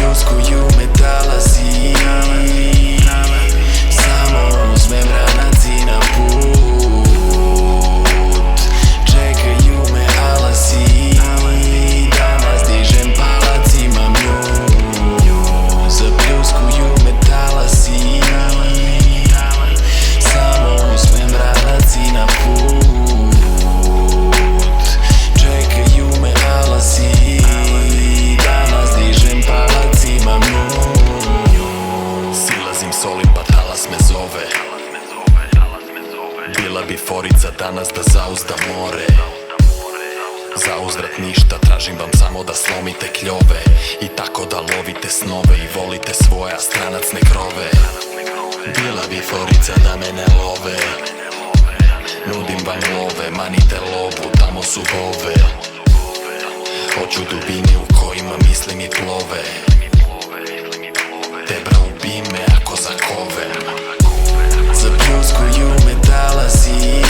zapljuskuju me talasi. Samo uzmem ranac i na put. Čekaju me alasi. Danas dižem palac, imam nju. Zapljuskuju me talasi. Samo uzmem ranac i na put. Čekaju me alasi. Danas dižem palac, imam nju. Silazim, solim pa talas me zove. Bila bi forica danas da zauzdam more. Zauzvrat ništa, tražim vam samo da slomite kljove. I tako da lovite snove i volite svoja, stranac ne krove. Bila bi forica da me ne love. Nudim vam love, manite lovu, tamo su bove. Hoću dubine u kojima mislim i plove. Debra ubi me ako zakovem. Zapljuskuju me talasi.